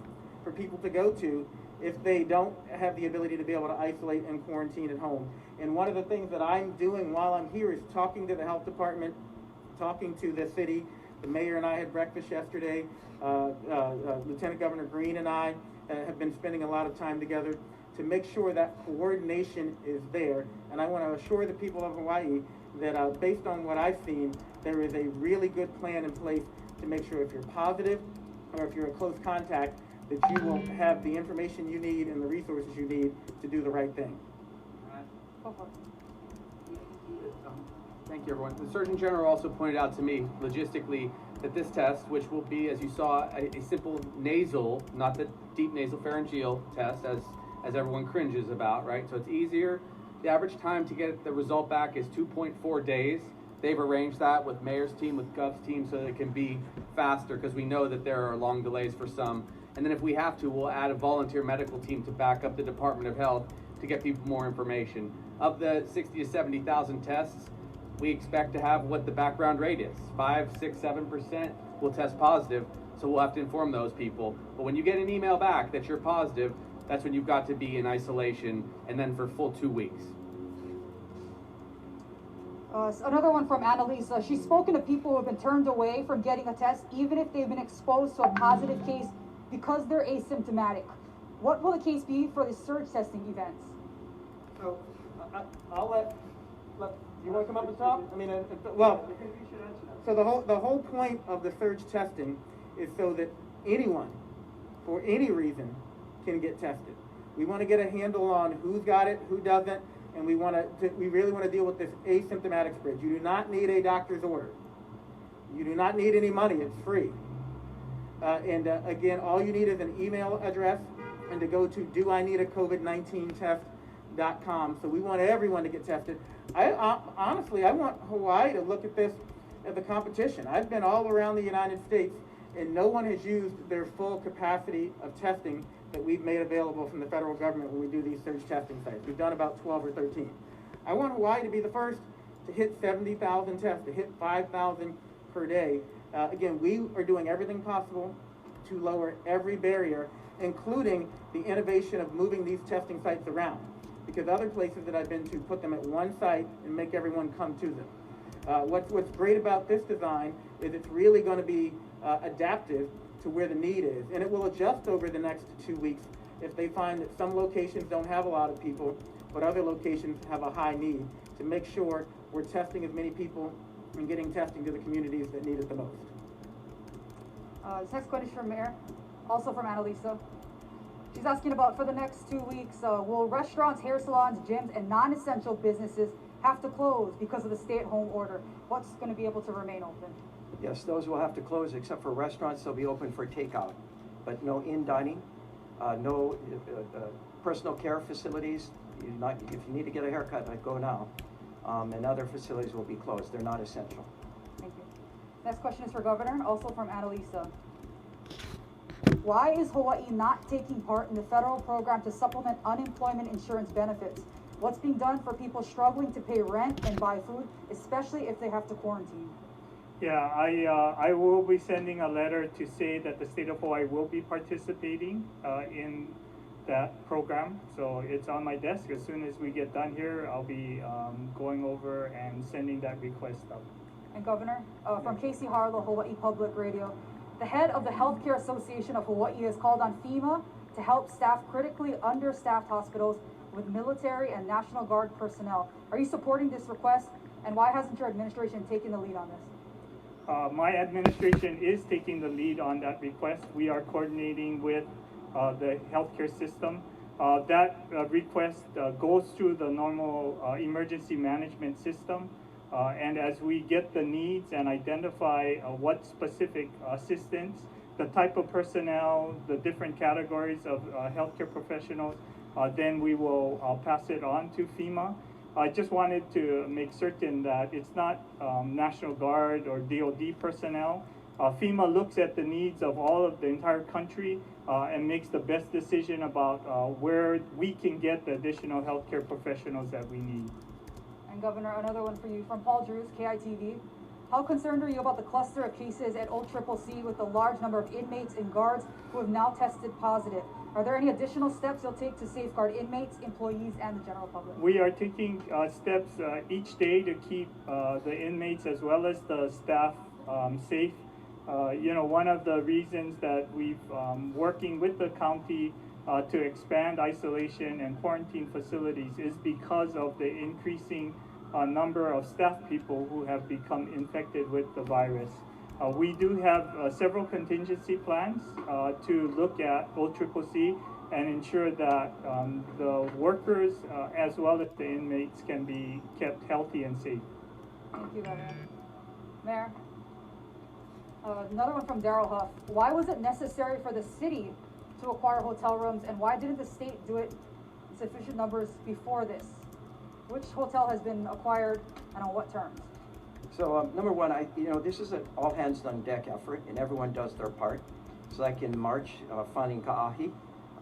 for people to go to if they don't have the ability to be able to isolate and quarantine at home. And one of the things that I'm doing while I'm here is talking to the health department, talking to the city. The mayor and I had breakfast yesterday. Lieutenant Governor Green and I have been spending a lot of time together to make sure that coordination is there. And I want to assure the people of Hawaii that based on what I've seen, there is a really good plan in place to make sure if you're positive or if you're a close contact, that you will have the information you need and the resources you need to do the right thing. Thank you, everyone. The Surgeon General also pointed out to me, logistically, that this test, which will be, as you saw, a simple nasal, not the deep nasal pharyngeal test, as everyone cringes about, right? So it's easier. The average time to get the result back is 2.4 days. They've arranged that with Mayor's team, with Gov's team, so that it can be faster, because we know that there are long delays for some. And then if we have to, we'll add a volunteer medical team to back up the Department of Health to get people more information. Of the 60 to 70,000 tests, we expect to have what the background rate is. 5, 6, 7% will test positive, so we'll have to inform those people. But when you get an email back that you're positive, that's when you've got to be in isolation, and then for full 2 weeks. Another one from Annalisa. She's spoken to people who have been turned away from getting a test, even if they've been exposed to a positive case, because they're asymptomatic. What will the case be for the surge testing events? So I'll let you want to come up and talk? I mean, well, so the whole point of the surge testing is so that anyone, for any reason, can get tested. We want to get a handle on who's got it, who doesn't, and we really want to deal with this asymptomatic spread. You do not need a doctor's order. You do not need any money. It's free. Again, all you need is an email address and to go to doineedacovid19test.com. So we want everyone to get tested. Honestly, I want Hawaii to look at this as a competition. I've been all around the United States, and no one has used their full capacity of testing that we've made available from the federal government when we do these surge testing sites. We've done about 12 or 13. I want Hawaii to be the first to hit 70,000 tests, to hit 5,000 per day. Again, we are doing everything possible to lower every barrier, including the innovation of moving these testing sites around. Because other places that I've been to put them at one site and make everyone come to them. What's great about this design is it's really going to be adaptive to where the need is, and it will adjust over the next 2 weeks if they find that some locations don't have a lot of people, but other locations have a high need, to make sure we're testing as many people and getting testing to the communities that need it the most. This next question is from Mayor, also from Annalisa. She's asking about, for the next 2 weeks, will restaurants, hair salons, gyms, and non-essential businesses have to close because of the stay-at-home order? What's going to be able to remain open? Yes, those will have to close, except for restaurants. They'll be open for takeout, but no in-dining, no personal care facilities. If you need to get a haircut, I'd go now. And other facilities will be closed. They're not essential. Thank you. Next question is for Governor, also from Annalisa. Why is Hawaii not taking part in the federal program to supplement unemployment insurance benefits? What's being done for people struggling to pay rent and buy food, especially if they have to quarantine? Yeah, I will be sending a letter to say that the state of Hawaii will be participating in that program. So it's on my desk. As soon as we get done here, I'll be going over and sending that request up. And Governor, from Casey Harlow, Hawaii Public Radio, the head of the Healthcare Association of Hawaii has called on FEMA to help staff critically understaffed hospitals with military and National Guard personnel. Are you supporting this request, and why hasn't your administration taken the lead on this? My administration is taking the lead on that request. We are coordinating with the healthcare system. That request goes through the normal emergency management system. And as we get the needs and identify what specific assistance, the type of personnel, the different categories of healthcare professionals, then we will pass it on to FEMA. I just wanted to make certain that it's not National Guard or DoD personnel. FEMA looks at the needs of all of the entire country and makes the best decision about where we can get the additional healthcare professionals that we need. And Governor, another one for you from Paul Drews, KITV. How concerned are you about the cluster of cases at OCCC with the large number of inmates and guards who have now tested positive? Are there any additional steps you'll take to safeguard inmates, employees, and the general public? We are taking steps each day to keep the inmates as well as the staff safe. You know, one of the reasons that we've working with the county to expand isolation and quarantine facilities is because of the increasing number of staff people who have become infected with the virus. We do have several contingency plans to look at OCCC and ensure that the workers as well as the inmates can be kept healthy and safe. Thank you, Governor. Mayor, another one from Daryl Huff. Why was it necessary for the city to acquire hotel rooms, and why didn't the state do it in sufficient numbers before this? Which hotel has been acquired and on what terms? So number one, this is an all hands on deck effort, and everyone does their part. So like in March, finding Ka'ahi,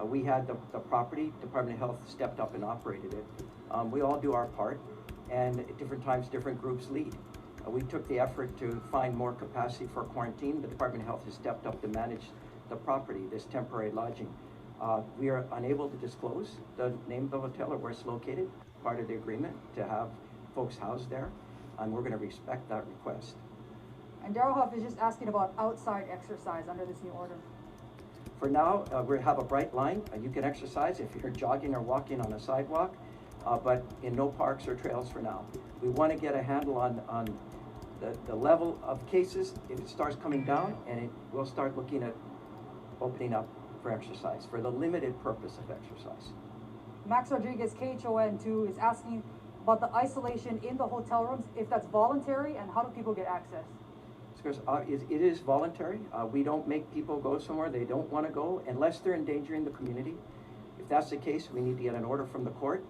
we had the property, Department of Health stepped up and operated it. We all do our part, and at different times, different groups lead. We took the effort to find more capacity for quarantine. The Department of Health has stepped up to manage the property, this temporary lodging. We are unable to disclose the name of the hotel or where it's located, part of the agreement to have folks housed there, and we're going to respect that request. And Daryl Huff is just asking about outside exercise under this new order. For now, we have a bright line. You can exercise if you're jogging or walking on a sidewalk, but in no parks or trails for now. We want to get a handle on the level of cases. If it starts coming down, and we'll start looking at opening up for exercise, for the limited purpose of exercise. Max Rodriguez, KHON2, is asking about the isolation in the hotel rooms, if that's voluntary, and how do people get access? Because it is voluntary. We don't make people go somewhere they don't want to go unless they're endangering the community. If that's the case, we need to get an order from the court,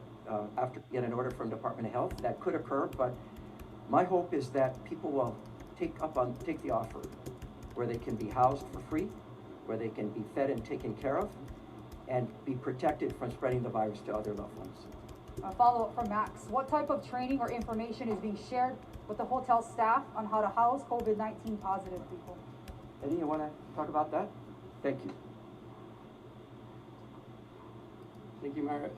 after get an order from Department of Health. That could occur, but my hope is that people will take the offer where they can be housed for free, where they can be fed and taken care of, and be protected from spreading the virus to other loved ones. A follow-up from Max. What type of training or information is being shared with the hotel staff on how to house COVID-19 positive people? Eddie, you want to talk about that? Thank you. Thank you, Mayor.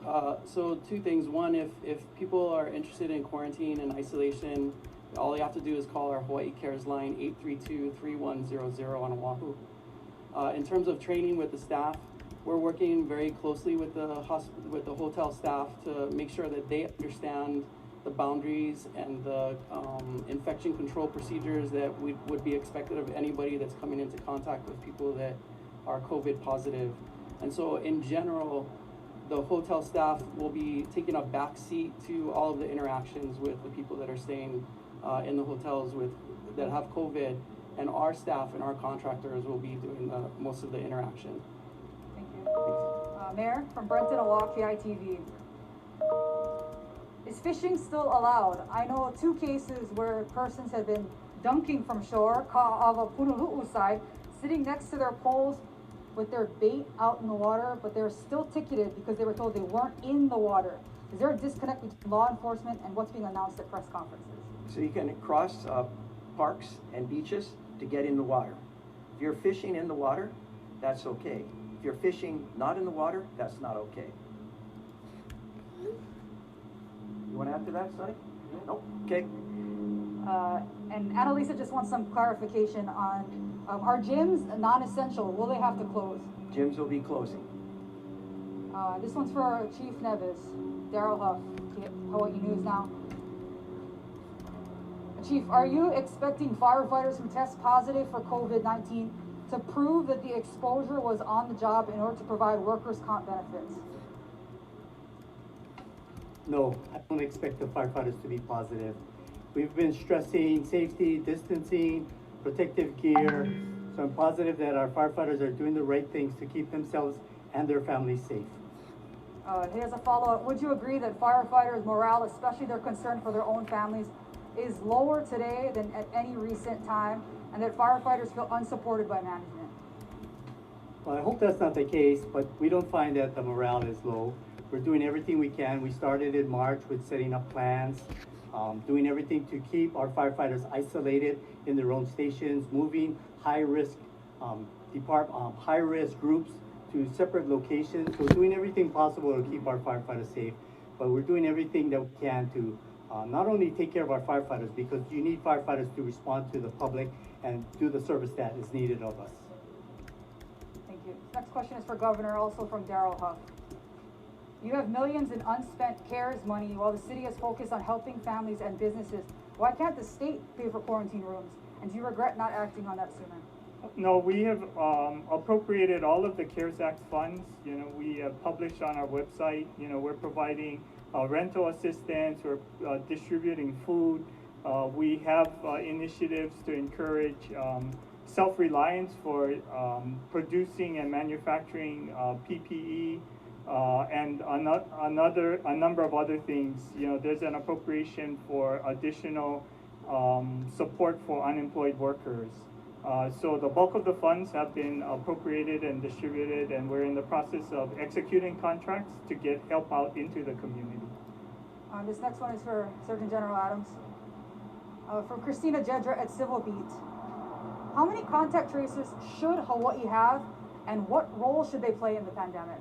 So two things. One, if people are interested in quarantine and isolation, all you have to do is call our Hawaii Cares line 832-3100 on Oahu. In terms of training with the staff, we're working very closely with the hotel staff to make sure that they understand the boundaries and the infection control procedures that would be expected of anybody that's coming into contact with people that are COVID positive. And so in general, the hotel staff will be taking a back seat to all of the interactions with the people that are staying in the hotels that have COVID, and our staff and our contractors will be doing most of the interaction. Thank you. Mayor, from Brenton, Oahu, KITV. Is fishing still allowed? I know 2 cases where persons have been dunking from shore, of a Honolulu side, sitting next to their poles with their bait out in the water, but they're still ticketed because they were told they weren't in the water. Is there a disconnect between law enforcement and what's being announced at press conferences? So you can cross parks and beaches to get in the water. If you're fishing in the water, that's okay. If you're fishing not in the water, that's not okay. You want to add to that, Sonny? Nope. Okay. And Annalisa just wants some clarification on, are gyms non-essential? Will they have to close? Gyms will be closing. This one's for Chief Nevis, Daryl Huff, Hawaii News Now. Chief, are you expecting firefighters who test positive for COVID-19 to prove that the exposure was on the job in order to provide workers' comp benefits? No, I don't expect the firefighters to be positive. We've been stressing safety, distancing, protective gear. So I'm positive that our firefighters are doing the right things to keep themselves and their families safe. Here's a follow-up. Would you agree that firefighters' morale, especially their concern for their own families, is lower today than at any recent time, and that firefighters feel unsupported by management? Well, I hope that's not the case, but we don't find that the morale is low. We're doing everything we can. We started in March with setting up plans, doing everything to keep our firefighters isolated in their own stations, moving high-risk high-risk groups to separate locations. So we're doing everything possible to keep our firefighters safe, but we're doing everything that we can to not only take care of our firefighters, because you need firefighters to respond to the public and do the service that is needed of us. Thank you. Next question is for Governor, also from Daryl Huff. You have millions in unspent CARES money while the city is focused on helping families and businesses. Why can't the state pay for quarantine rooms? And do you regret not acting on that sooner? No, we have appropriated all of the CARES Act funds. You know, we have published on our website. You know, we're providing rental assistance, we're distributing food. We have initiatives to encourage self-reliance for producing and manufacturing PPE and a number of other things. You know, there's an appropriation for additional support for unemployed workers. So the bulk of the funds have been appropriated and distributed, and we're in the process of executing contracts to get help out into the community. This next one is for Surgeon General Adams. From Christina Jedra at Civil Beat. How many contact tracers should Hawaii have, and what role should they play in the pandemic?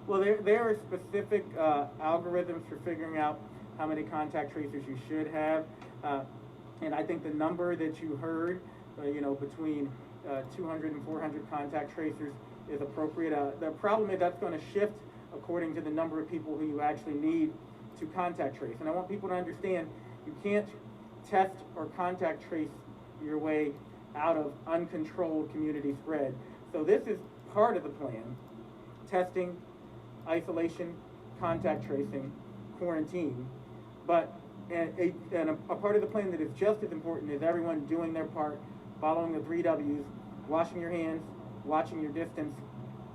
Well, there are specific algorithms for figuring out how many contact tracers you should have. And I think the number that you heard, between 200 and 400 contact tracers is appropriate. The problem is that's going to shift according to the number of people who you actually need to contact trace. And I want people to understand you can't test or contact trace your way out of uncontrolled community spread. So this is part of the plan: testing, isolation, contact tracing, quarantine. But a part of the plan that is just as important is everyone doing their part, following the 3 W's, washing your hands, watching your distance,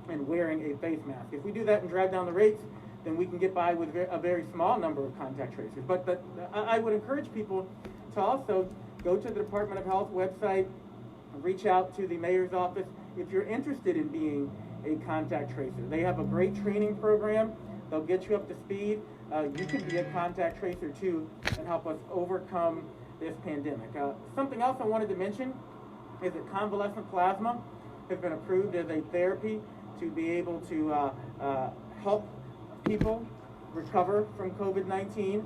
and wearing a face mask. If we do that and drive down the rates, then we can get by with a very small number of contact tracers. But I would encourage people to also go to the Department of Health website, reach out to the mayor's office if you're interested in being a contact tracer. They have a great training program. They'll get you up to speed. you can be a contact tracer too and help us overcome this pandemic. Something else I wanted to mention is that convalescent plasma has been approved as a therapy to be able to help people recover from COVID-19.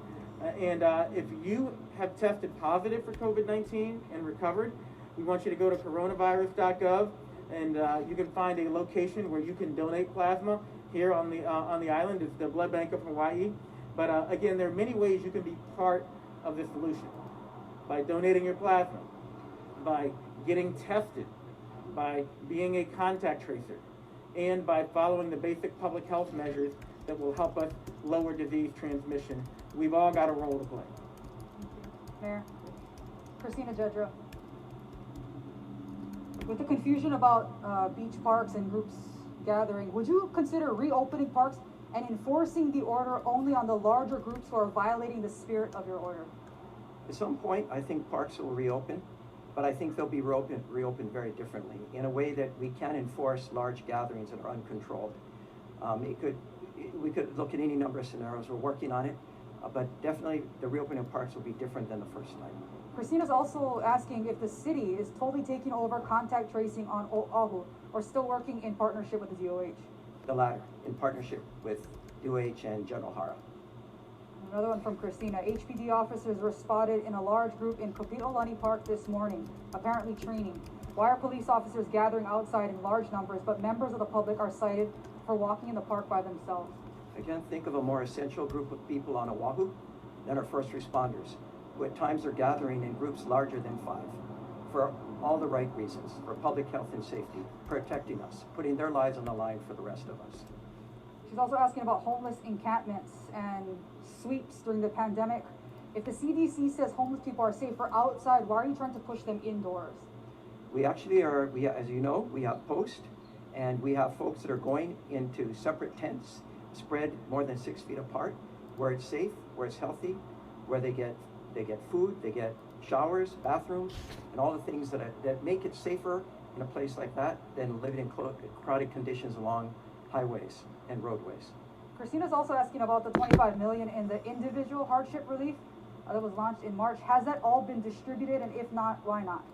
And if you have tested positive for COVID-19 and recovered, we want you to go to coronavirus.gov, and you can find a location where you can donate plasma here on the island. It's the Blood Bank of Hawaii. But again, there are many ways you can be part of the solution. By donating your plasma, by getting tested, by being a contact tracer, and by following the basic public health measures that will help us lower disease transmission. We've all got a role to play. Mayor, Christina Jedra. With the confusion about beach parks and groups gathering, would you consider reopening parks and enforcing the order only on the larger groups who are violating the spirit of your order? At some point, I think parks will reopen, but I think they'll be reopened very differently, in a way that we can enforce large gatherings that are uncontrolled. We could look at any number of scenarios. We're working on it, but definitely the reopening of parks will be different than the first night. Christina's also asking if the city is totally taking over contact tracing on Oahu or still working in partnership with the DOH. The latter, in partnership with DOH and General Hara. Another one from Christina. HPD officers were spotted in a large group in Kopi'olani Park this morning, apparently training. Why are police officers gathering outside in large numbers, but members of the public are cited for walking in the park by themselves? I can't think of a more essential group of people on Oahu than our first responders, who at times are gathering in groups larger than 5, for all the right reasons, for public health and safety, protecting us, putting their lives on the line for the rest of us. She's also asking about homeless encampments and sweeps during the pandemic. If the CDC says homeless people are safer outside, why are you trying to push them indoors? We actually are, as you know, we have posts, and we have folks that are going into separate tents, spread more than 6 feet apart, where it's safe, where it's healthy, where they get food, they get showers, bathrooms, and all the things that make it safer in a place like that than living in crowded conditions along highways and roadways. Christina's also asking about the $25 million in the individual hardship relief that was launched in March. Has that all been distributed, and if not, why not?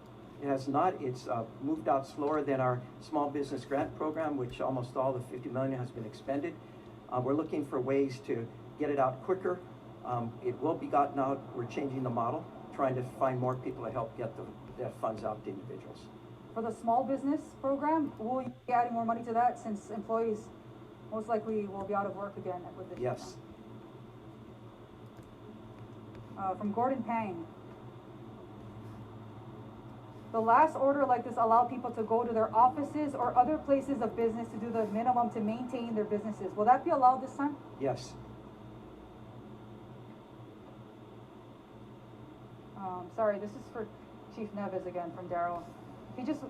It has not. It's moved out slower than our small business grant program, which almost all the $50 million has been expended. We're looking for ways to get it out quicker. It will be gotten out. We're changing the model, trying to find more people to help get the funds out to individuals. For the small business program, will you be adding more money to that, since employees most likely will be out of work again with this? Yes. From Gordon Pang. The last order like this allowed people to go to their offices or other places of business to do the minimum to maintain their businesses. Will that be allowed this time? Yes. Sorry, this is for Chief Neves again from Daryl. He just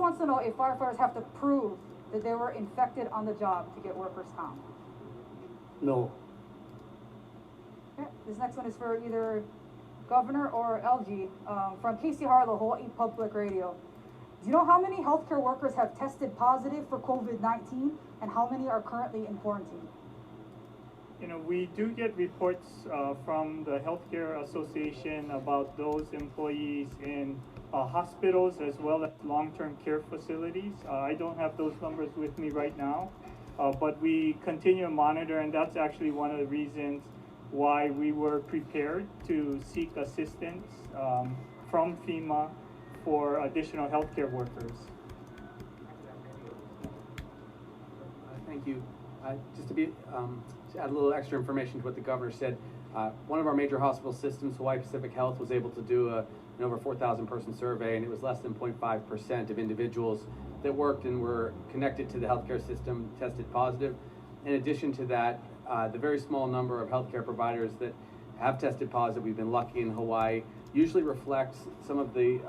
wants to know if firefighters have to prove that they were infected on the job to get workers' comp. No. Okay, this next one is for either Governor or LG, from Casey Harlow, Hawaii Public Radio. Do you know how many healthcare workers have tested positive for COVID-19 and how many are currently in quarantine? You know, we do get reports from the Healthcare Association about those employees in hospitals as well as long-term care facilities. I don't have those numbers with me right now, but we continue to monitor, and that's actually one of the reasons why we were prepared to seek assistance from FEMA for additional healthcare workers. Thank you. Just to add a little extra information to what the governor said, one of our major hospital systems, Hawaii Pacific Health, was able to do an over 4,000 person survey, and it was less than 0.5% of individuals that worked and were connected to the healthcare system tested positive. In addition to that, the very small number of healthcare providers that have tested positive, we've been lucky in Hawaii, usually reflects some of the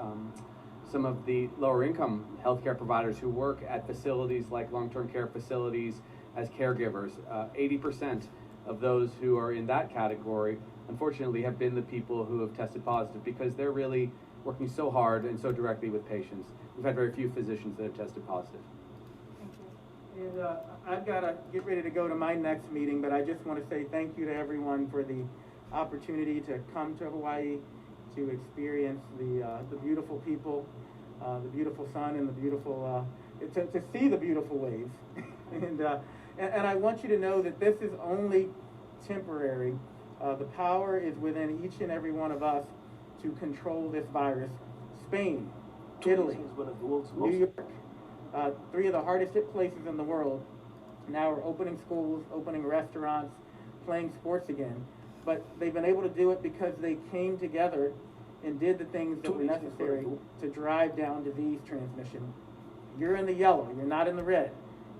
lower income healthcare providers who work at facilities like long-term care facilities as caregivers. 80% of those who are in that category, unfortunately, have been the people who have tested positive because they're really working so hard and so directly with patients. We've had very few physicians that have tested positive. Thank you. And I've got to get ready to go to my next meeting, but I just want to say thank you to everyone for the opportunity to come to Hawaii, to experience the beautiful people, the beautiful sun, and the beautiful to see the beautiful waves. and I want you to know that this is only temporary. The power is within each and every one of us to control this virus. Spain, Italy, New York, three of the hardest hit places in the world now are opening schools, opening restaurants, playing sports again. But they've been able to do it because they came together and did the things that were necessary to drive down disease transmission. You're in the yellow, you're not in the red.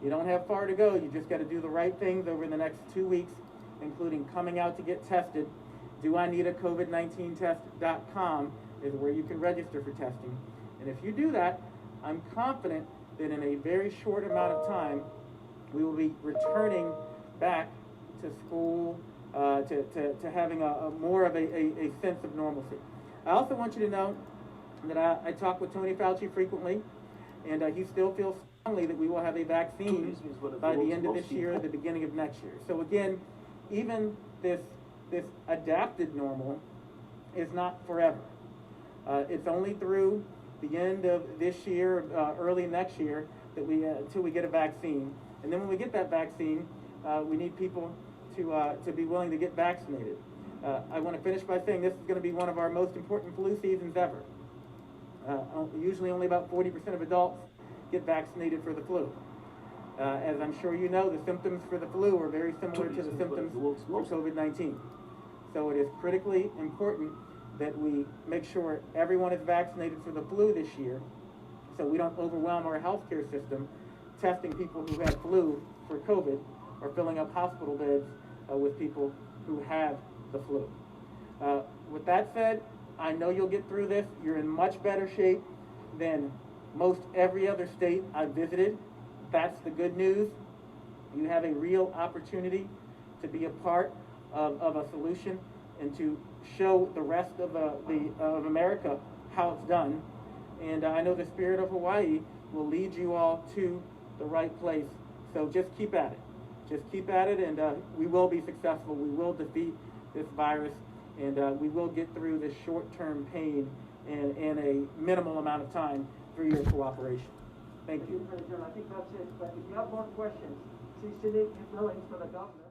You don't have far to go, you just got to do the right things over the next 2 weeks, including coming out to get tested. Do I need a COVID-19 test.com is where you can register for testing. And if you do that, I'm confident that in a very short amount of time, we will be returning back to school, to having a more of a sense of normalcy. I also want you to know that I talk with Tony Fauci frequently, and he still feels strongly that we will have a vaccine by the end of this year or the beginning of next year. So again, even this adapted normal is not forever. It's only through the end of this year, early next year, that until we get a vaccine. And then when we get that vaccine, we need people to be willing to get vaccinated. I want to finish by saying this is going to be one of our most important flu seasons ever. Usually only about 40% of adults get vaccinated for the flu. As I'm sure you know, the symptoms for the flu are very similar to the symptoms for COVID-19. So it is critically important that we make sure everyone is vaccinated for the flu this year, so we don't overwhelm our healthcare system testing people who have flu for COVID or filling up hospital beds with people who have the flu. With that said, I know you'll get through this. You're in much better shape than most every other state I've visited. That's the good news. You have a real opportunity to be a part of a solution and to show the rest of America how it's done. And I know the spirit of Hawaii will lead you all to the right place. So just keep at it. Just keep at it, and we will be successful. We will defeat this virus, and we will get through this short-term pain in a minimal amount of time through your cooperation. Thank you. I think that's it. But if you have more questions, please send it in for the governor.